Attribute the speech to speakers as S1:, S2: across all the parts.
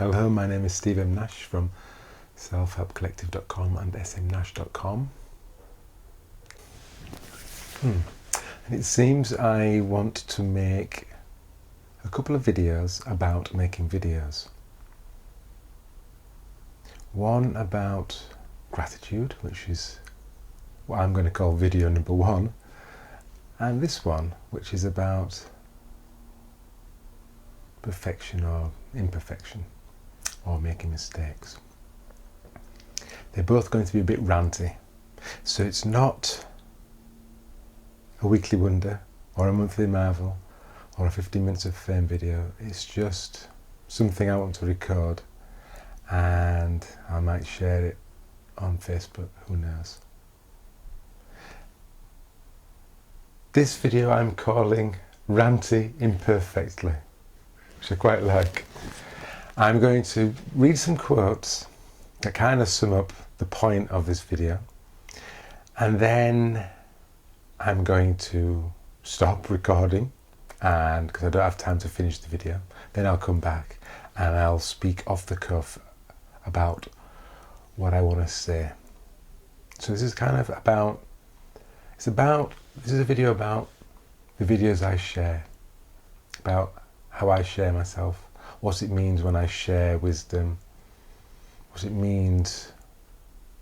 S1: Hello, my name is Steve M. Nash from selfhelpcollective.com and smnash.com. And it seems I want to make a couple of videos about making videos. One about gratitude, which is what I'm going to call video number 1, and this one, which is about perfection or imperfection or making mistakes. They're both going to be a bit ranty, so it's not a weekly wonder or a monthly marvel or a 15 minutes of fame video. It's just something I want to record, and I might share it on Facebook, who knows. This video I'm calling Ranty Imperfectly, which I quite like. I'm going to read some quotes that kind of sum up the point of this video, and then I'm going to stop recording, and because I don't have time to finish the video, then I'll come back and I'll speak off the cuff about what I want to say. So this is kind of about, this is a video about the videos I share, about how I share myself, what it means when I share wisdom, what it means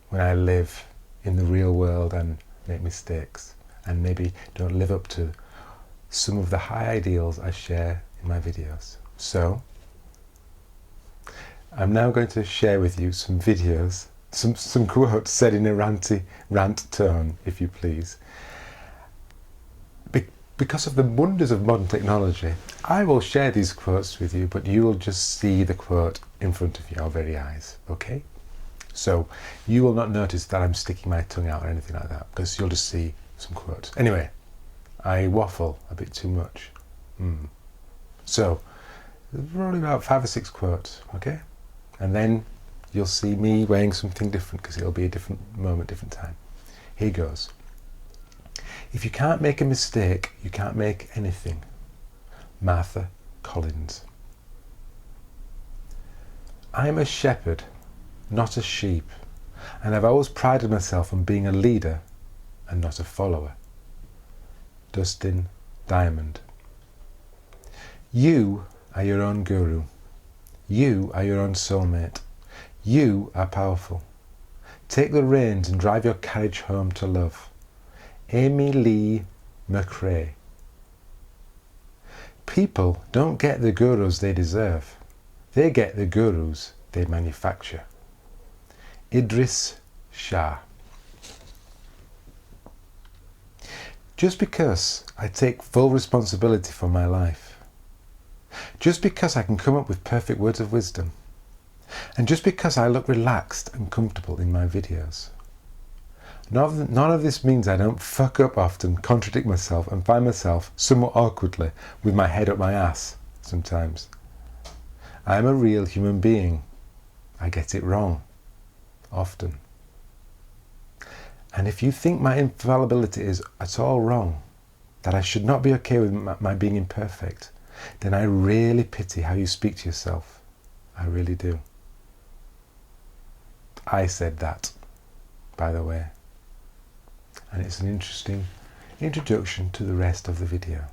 S1: when I live in the real world and make mistakes and maybe don't live up to some of the high ideals I share in my videos. So I'm now going to share with you some videos, some quotes said in a rant tone, if you please. Because of the wonders of modern technology, I will share these quotes with you, but you will just see the quote in front of your very eyes, okay? So you will not notice that I'm sticking my tongue out or anything like that, because you'll just see some quotes. Anyway, I waffle a bit too much. So there's probably about 5 or 6 quotes, okay? And then you'll see me weighing something different, because it'll be a different moment, different time. Here goes. If you can't make a mistake, you can't make anything. Martha Collins. I'm a shepherd, not a sheep, and I've always prided myself on being a leader and not a follower. Dustin Diamond. You are your own guru. You are your own soulmate. You are powerful. Take the reins and drive your carriage home to love. Amy Lee McRae. People don't get the gurus they deserve. They get the gurus they manufacture. Idris Shah. Just because I take full responsibility for my life, just because I can come up with perfect words of wisdom, and just because I look relaxed and comfortable in my videos, none of this means I don't fuck up often, contradict myself, and find myself somewhat awkwardly with my head up my ass sometimes. I'm a real human being. I get it wrong, often. And if you think my infallibility is at all wrong, that I should not be okay with my being imperfect, then I really pity how you speak to yourself. I really do. I said that, by the way. And it's an interesting introduction to the rest of the video.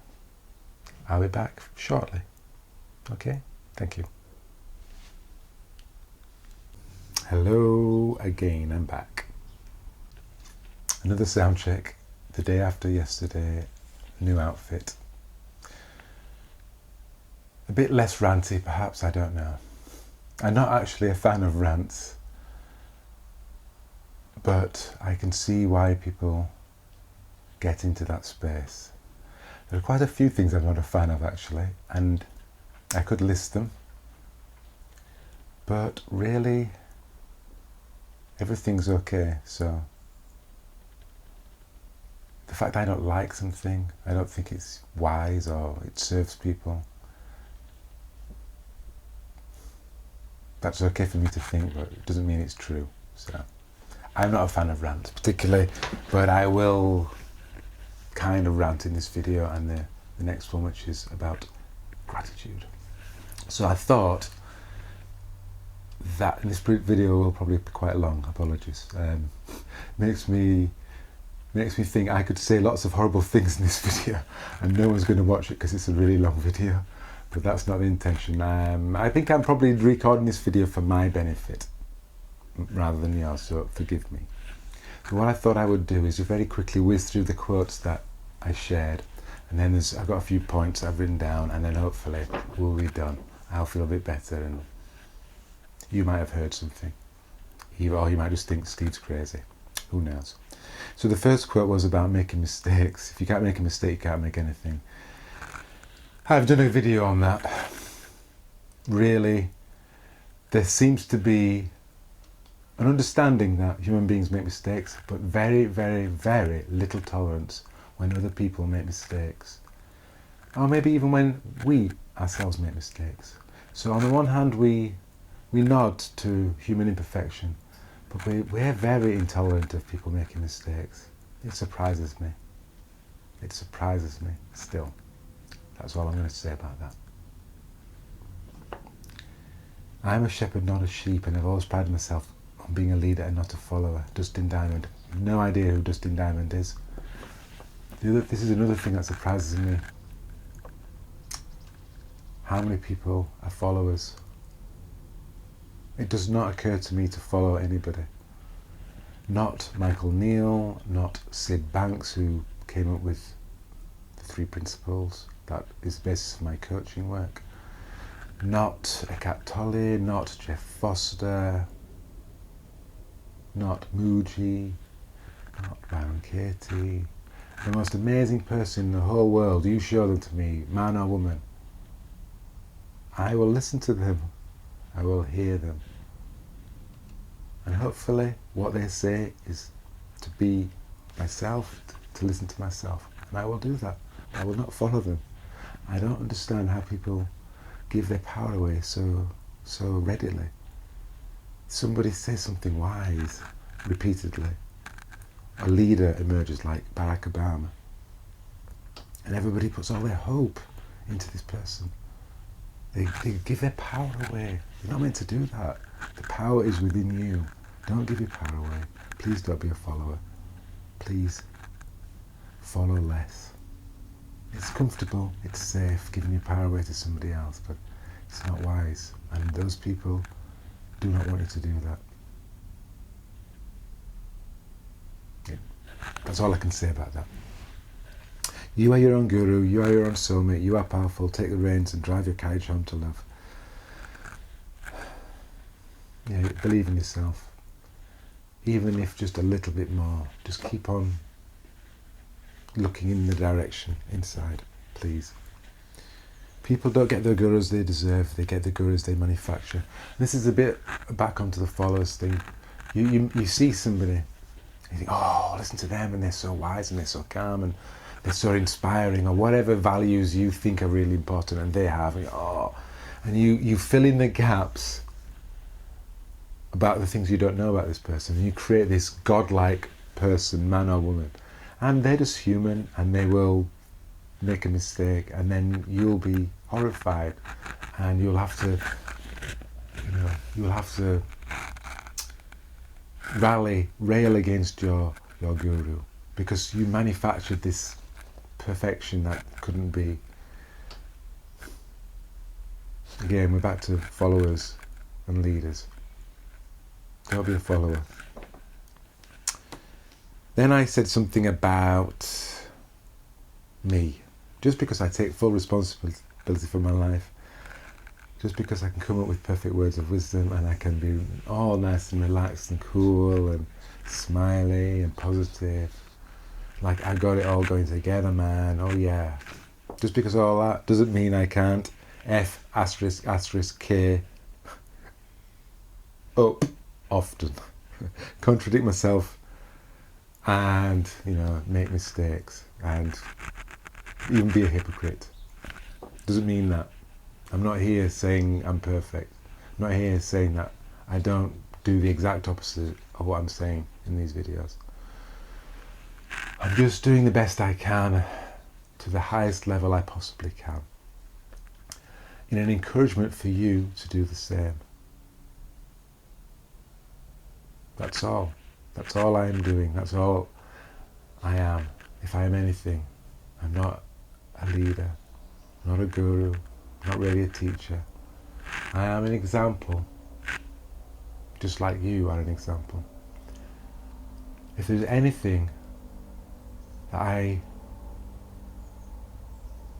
S1: I'll be back shortly. Okay? Thank you. Hello again, I'm back. Another sound check, the day after yesterday, new outfit. A bit less ranty, perhaps, I don't know. I'm not actually a fan of rants, but I can see why people get into that space. There are quite a few things I'm not a fan of, actually, and I could list them, but really everything's okay. So the fact I don't like something, I don't think it's wise or it serves people, that's okay for me to think, but it doesn't mean it's true. So I'm not a fan of rants particularly, but I will kind of rant in this video and the next one, which is about gratitude. So I thought that, and this video will probably be quite long, apologies, makes me think I could say lots of horrible things in this video and no one's going to watch it because it's a really long video, but that's not the intention. I think I'm probably recording this video for my benefit rather than yours, so forgive me. So what I thought I would do is just very quickly whiz through the quotes that I shared, and then I've got a few points I've written down, and then hopefully we'll be done. I'll feel a bit better and you might have heard something, or you might just think Steve's crazy, who knows. So the first quote was about making mistakes. If you can't make a mistake, you can't make anything. I've done a video on that. Really, there seems to be an understanding that human beings make mistakes, but very, very, very little tolerance when other people make mistakes. Or maybe even when we ourselves make mistakes. So on the one hand, we nod to human imperfection, but we're very intolerant of people making mistakes. It surprises me. It surprises me still. That's all I'm going to say about that. I'm a shepherd, not a sheep, and I've always prided myself on being a leader and not a follower. Dustin Diamond. No idea who Dustin Diamond is. This is another thing that surprises me. How many people are followers? It does not occur to me to follow anybody. Not Michael Neal, not Sid Banks, who came up with the 3 principles. That is the basis of my coaching work. Not Eckhart Tolle, not Jeff Foster, not Muji, not Byron Katie. The most amazing person in the whole world, you show them to me, man or woman. I will listen to them. I will hear them. And hopefully what they say is to be myself, to listen to myself. And I will do that. I will not follow them. I don't understand how people give their power away so readily. Somebody says something wise repeatedly. A leader emerges like Barack Obama. And everybody puts all their hope into this person. They give their power away. You're not meant to do that. The power is within you. Don't give your power away. Please don't be a follower. Please follow less. It's comfortable, it's safe, giving your power away to somebody else, but it's not wise. And those people do not want you to do that. Yeah. That's all I can say about that. You are your own guru, you are your own soulmate, you are powerful, take the reins and drive your carriage home to love. Yeah, believe in yourself. Even if just a little bit more, just keep on looking in the direction inside, please. People don't get the gurus they deserve, they get the gurus they manufacture. This is a bit back onto the followers thing. You see somebody, you think, oh, listen to them, and they're so wise and they're so calm and they're so inspiring, or whatever values you think are really important, and they have, and you fill in the gaps about the things you don't know about this person. You create this godlike person, man or woman, and they're just human, and they will make a mistake, and then you'll be horrified, and you'll have to rail against your guru, because you manufactured this perfection that couldn't be. Again, we're back to followers and leaders. Don't be a follower. Then I said something about me. Just because I take full responsibility for my life, just because I can come up with perfect words of wisdom, and I can be all nice and relaxed and cool and smiley and positive, like I got it all going together, man, oh yeah. Just because of all that doesn't mean I can't F***K up often, contradict myself, and make mistakes, and even be a hypocrite. Doesn't mean that. I'm not here saying I'm perfect. I'm not here saying that I don't do the exact opposite of what I'm saying in these videos. I'm just doing the best I can to the highest level I possibly can, in an encouragement for you to do the same. That's all. That's all I am doing. That's all I am. If I am anything, I'm not a leader, not a guru, not really a teacher. I am an example, just like you are an example. If there's anything that I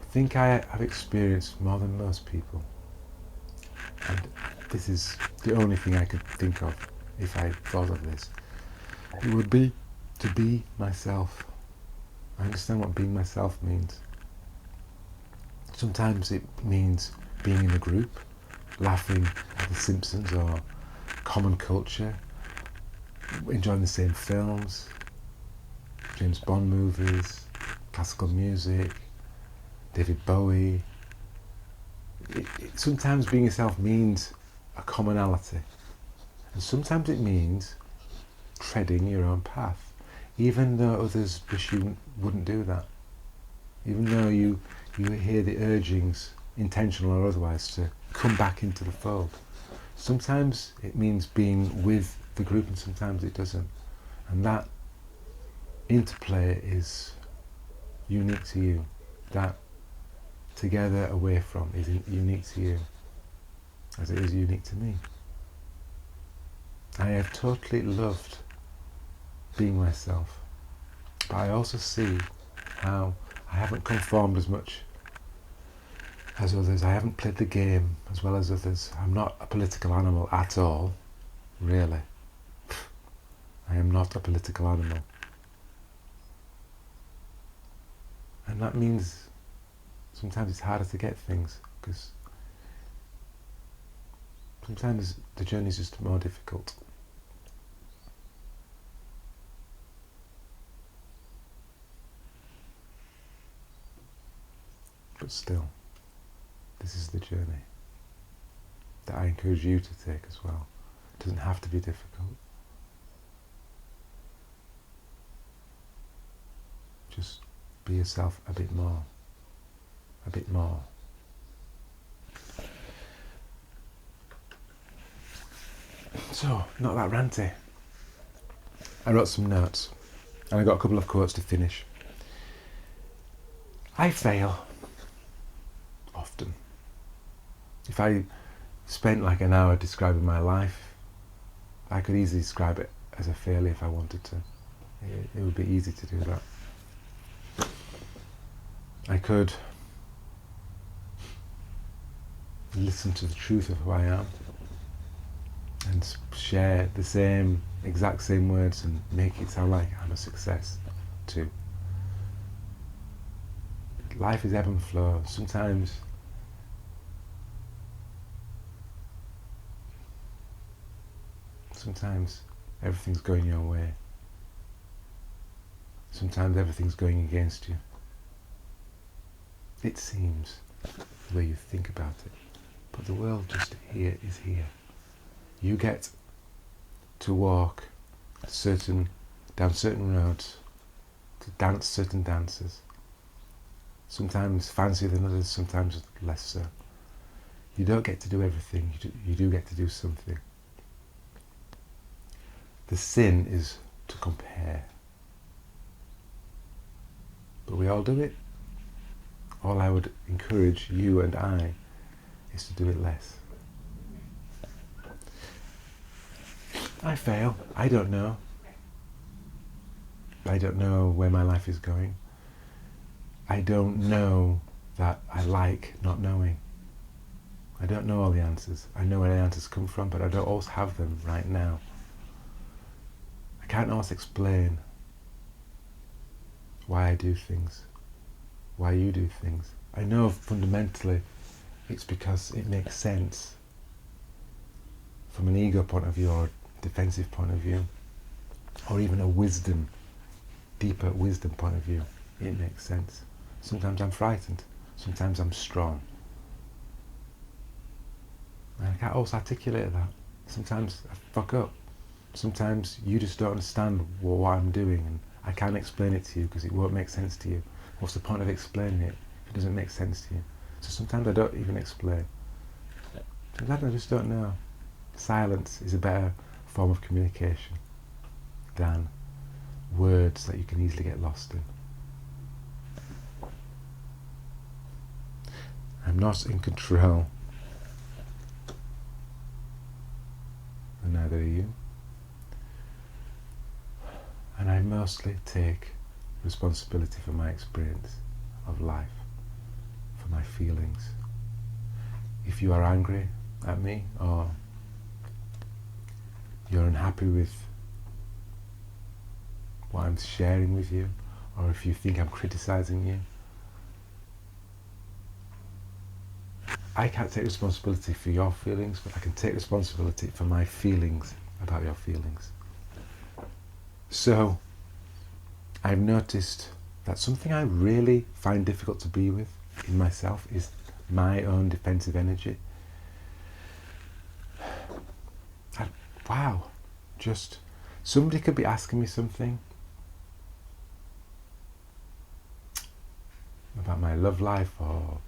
S1: think I have experienced more than most people, and this is the only thing I could think of if I thought of this, it would be to be myself. I understand what being myself means. Sometimes it means being in a group, laughing at The Simpsons or common culture, enjoying the same films, James Bond movies, classical music, David Bowie. Sometimes being yourself means a commonality, and sometimes it means treading your own path, even though others wish you wouldn't do that, even though you hear the urgings, intentional or otherwise, to come back into the fold. Sometimes it means being with the group and sometimes it doesn't, and that interplay is unique to you. That together, away from is unique to you, as it is unique to me. I have totally loved being myself, but I also see how I haven't conformed as much as others. I haven't played the game as well as others. I'm not a political animal at all, really. I am not a political animal. And that means sometimes it's harder to get things, because sometimes the journey is just more difficult. But still, this is the journey that I encourage you to take as well. It doesn't have to be difficult. Just be yourself a bit more. A bit more. So, not that ranty. I wrote some notes, and I got a couple of quotes to finish. I fail. Often. If I spent like an hour describing my life, I could easily describe it as a failure if I wanted to. It would be easy to do that. I could listen to the truth of who I am and share the exact same words and make it sound like I'm a success too. Life is ebb and flow. Sometimes everything's going your way. Sometimes everything's going against you. It seems, the way you think about it. But the world just here is here. You get to walk down certain roads, to dance certain dances. Sometimes fancier than others, sometimes less so. You don't get to do everything, you do get to do something. The sin is to compare. But we all do it. All I would encourage you and I is to do it less. I fail. I don't know. I don't know where my life is going. I don't know that I like not knowing. I don't know all the answers. I know where the answers come from, but I don't always have them right now. I can't always explain why I do things, why you do things. I know fundamentally it's because it makes sense from an ego point of view or a defensive point of view, or even a deeper wisdom point of view. It makes sense. Sometimes I'm frightened, sometimes I'm strong. And I can't always articulate that. Sometimes I fuck up. Sometimes you just don't understand what I'm doing, and I can't explain it to you because it won't make sense to you. What's the point of explaining it if it doesn't make sense to you? So sometimes I don't even explain. Sometimes I just don't know. Silence is a better form of communication. than words that you can easily get lost in. I'm not in control, and neither are you. And I mostly take responsibility for my experience of life, for my feelings. If you are angry at me, or you're unhappy with what I'm sharing with you, or if you think I'm criticizing you, I can't take responsibility for your feelings, but I can take responsibility for my feelings about your feelings. So, I've noticed that something I really find difficult to be with in myself is my own defensive energy. Wow, just somebody could be asking me something about my love life, or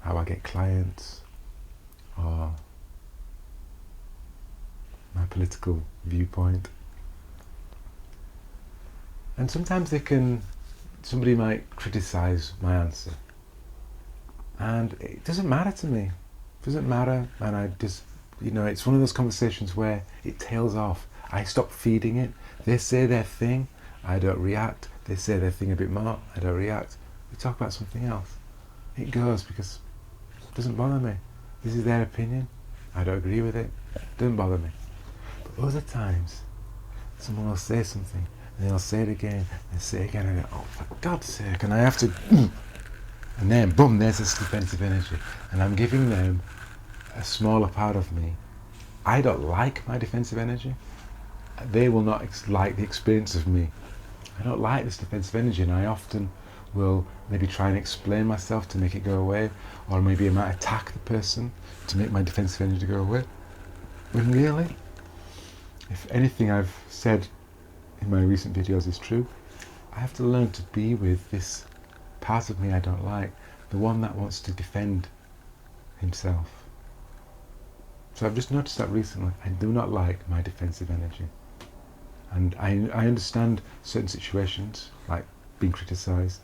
S1: how I get clients, or my political viewpoint. And sometimes somebody might criticize my answer. And it doesn't matter to me. It doesn't matter, and I just, it's one of those conversations where it tails off. I stop feeding it. They say their thing, I don't react. They say their thing a bit more, I don't react. We talk about something else. It goes because it doesn't bother me. This is their opinion. I don't agree with it. It doesn't bother me. But other times, someone will say something, and they'll say it again, and say it again, and I go, oh, for God's sake, and I have to, and then, boom, there's this defensive energy. And I'm giving them a smaller part of me. I don't like my defensive energy. They will not like the experience of me. I don't like this defensive energy, and I often will maybe try and explain myself to make it go away, or maybe I might attack the person to make my defensive energy go away. When really, if anything I've said in my recent videos is true, I have to learn to be with this part of me I don't like, the one that wants to defend himself. So I've just noticed that recently. I do not like my defensive energy. And I understand certain situations, like being criticised,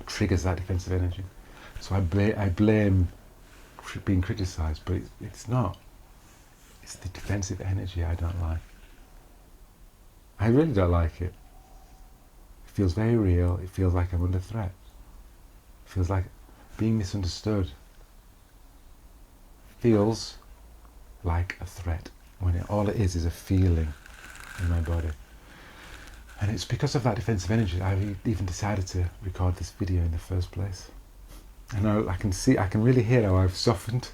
S1: triggers that defensive energy. So I blame being criticised, but it's not. It's the defensive energy I don't like. I really don't like it. It feels very real. It feels like I'm under threat. It feels like being misunderstood. It feels like a threat when all it is a feeling in my body. And it's because of that defensive energy I've even decided to record this video in the first place. And I can really hear how I've softened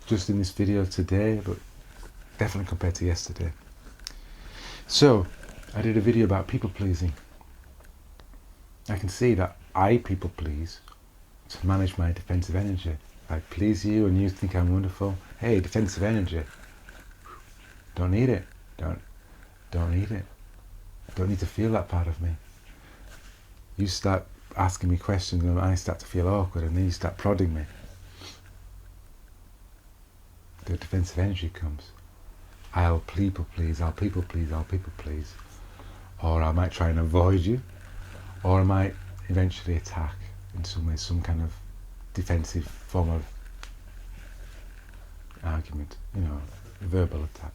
S1: just in this video today, but definitely compared to yesterday. So I did a video about people pleasing. I can see that I people please to manage my defensive energy. If I please you and you think I'm wonderful, hey, defensive energy. Don't need it. Don't need it. Don't need to feel that part of me. You start asking me questions and I start to feel awkward, and then you start prodding me. The defensive energy comes. I'll people please, I'll people please, I'll people please. Or I might try and avoid you, or I might eventually attack in some way, some kind of defensive form of argument, verbal attack.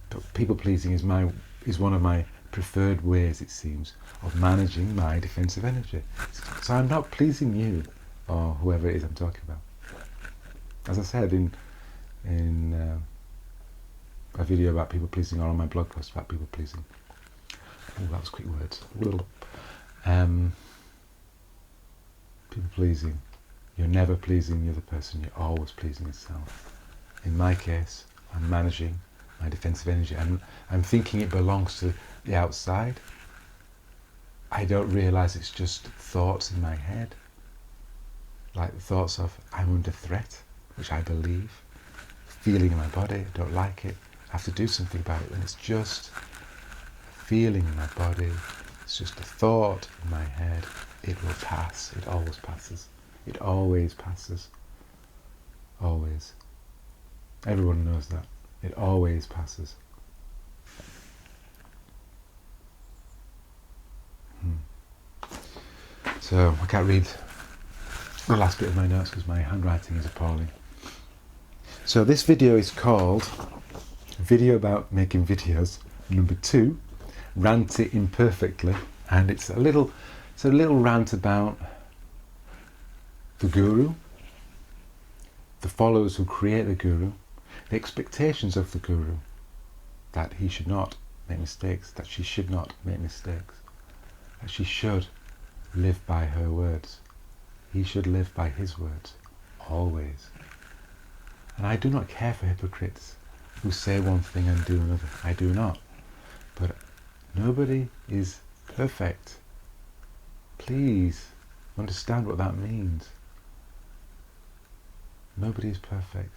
S1: But people pleasing is one of my preferred ways, it seems, of managing my defensive energy. So I'm not pleasing you, or whoever it is I'm talking about. As I said in a video about people pleasing, or on my blog post about people pleasing. Oh, that was quick words. People pleasing. You're never pleasing the other person, you're always pleasing yourself. In my case, I'm managing my defensive energy, and I'm thinking it belongs to the outside. I don't realise it's just thoughts in my head, like the thoughts of I'm under threat, which I believe, feeling in my body, I don't like it, I have to do something about it, and it's just a feeling in my body, it's just a thought in my head. It will pass, it always passes, it always passes, always. Everyone knows that. It always passes. So I can't read the last bit of my notes because my handwriting is appalling. So this video is called Video About Making Videos number 2, Ranty Imperfectly, and it's a little rant about the guru, the followers who create the guru, the expectations of the guru, that he should not make mistakes, that she should not make mistakes, that she should live by her words, he should live by his words, always. And I do not care for hypocrites who say one thing and do another. I do not. But nobody is perfect. Please understand what that means. Nobody is perfect.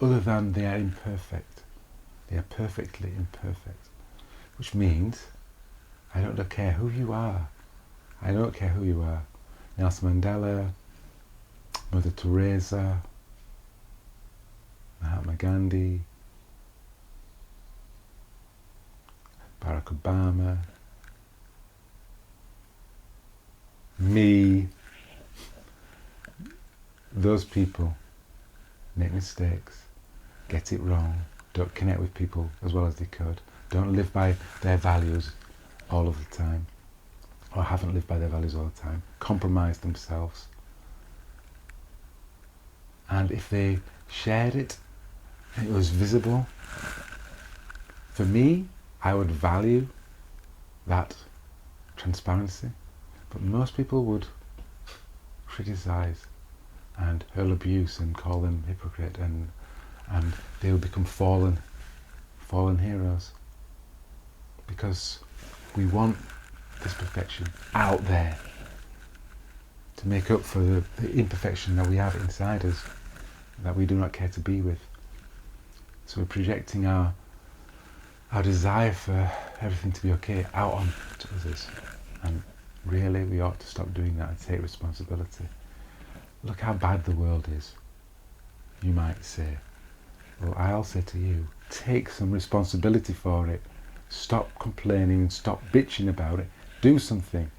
S1: Other than they are imperfect. They are perfectly imperfect. Which means I don't care who you are. I don't care who you are. Nelson Mandela, Mother Teresa, Mahatma Gandhi, Barack Obama, me. Those people make mistakes, get it wrong, don't connect with people as well as they could, don't live by their values all of the time, or haven't lived by their values all the time, compromise themselves. And if they shared it and it was visible, for me, I would value that transparency, but most people would criticize and hurl abuse and call them hypocrite, and they would become fallen heroes, because we want this perfection out there to make up for the imperfection that we have inside us that we do not care to be with. So we're projecting our desire for everything to be okay out on to others, and really we ought to stop doing that and take responsibility. Look how bad the world is, you might say. Well, I'll say to you, take some responsibility for it. Stop complaining and stop bitching about it. Do something.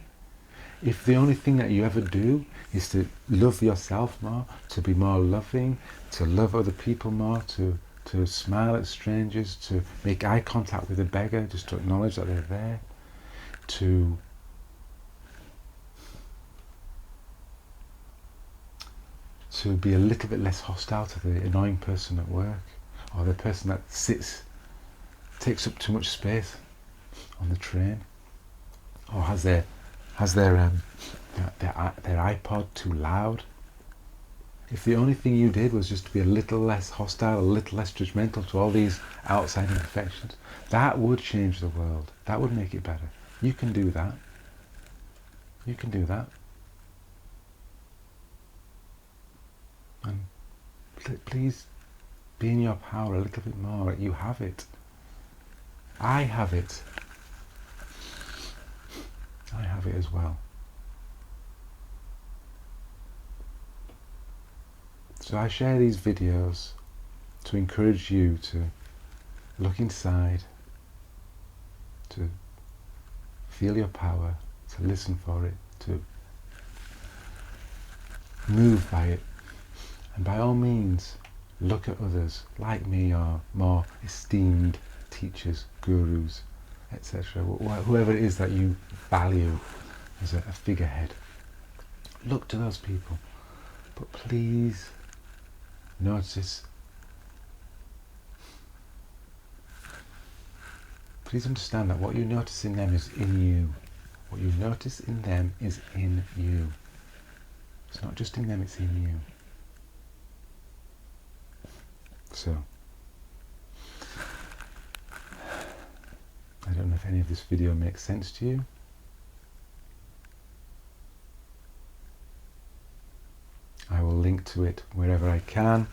S1: If the only thing that you ever do is to love yourself more, to be more loving, to love other people more, to smile at strangers, to make eye contact with a beggar, just to acknowledge that they're there, to be a little bit less hostile to the annoying person at work, or the person that takes up too much space on the train, or has their iPod too loud. If the only thing you did was just to be a little less hostile, a little less judgmental to all these outside imperfections, that would change the world. That would make it better. You can do that. You can do that. And please be in your power a little bit more. You have it. I have it. I have it as well. So I share these videos to encourage you to look inside, to feel your power, to listen for it, to move by it. And by all means, look at others like me or more esteemed teachers, gurus, etc. Whoever it is that you value as a figurehead. Look to those people. But please notice, please understand that what you notice in them is in you. What you notice in them is in you. It's not just in them, it's in you. So, I don't know if any of this video makes sense to you. I will link to it wherever I can,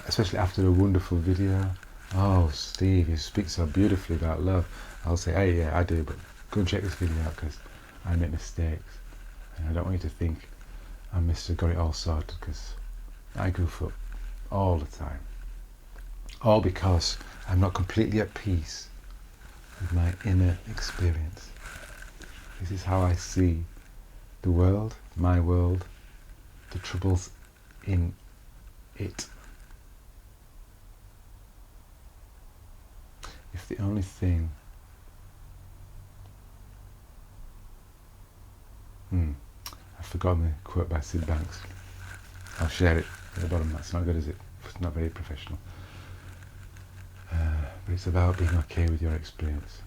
S1: especially after a wonderful video. Oh, Steve, you speak so beautifully about love. I'll say, hey, yeah, I do, but go and check this video out because I make mistakes. And I don't want you to think I'm Mr. Got It All Sorted, because I goof up all the time. All because I'm not completely at peace with my inner experience. This is how I see the world, my world, the troubles in it. If the only thing I've forgotten the quote by Sid Banks. I'll share it at the bottom. That's not good, is it? It's not very professional. But it's about being okay with your experience.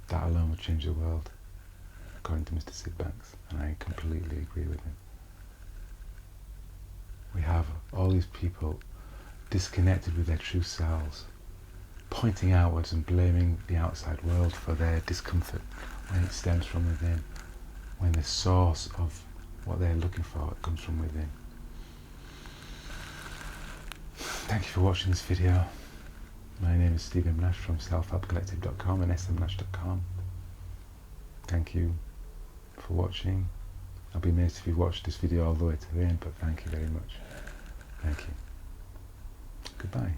S1: That alone will change the world, according to Mr. Sid Banks, and I completely agree with him. We have all these people disconnected with their true selves, pointing outwards and blaming the outside world for their discomfort when it stems from within, when the source of what they're looking for comes from within. Thank you for watching this video. My name is Stephen Nash from selfhelpcollective.com and smnash.com. Thank you for watching. I'll be amazed if you've watched this video all the way to the end, but thank you very much. Thank you. Goodbye.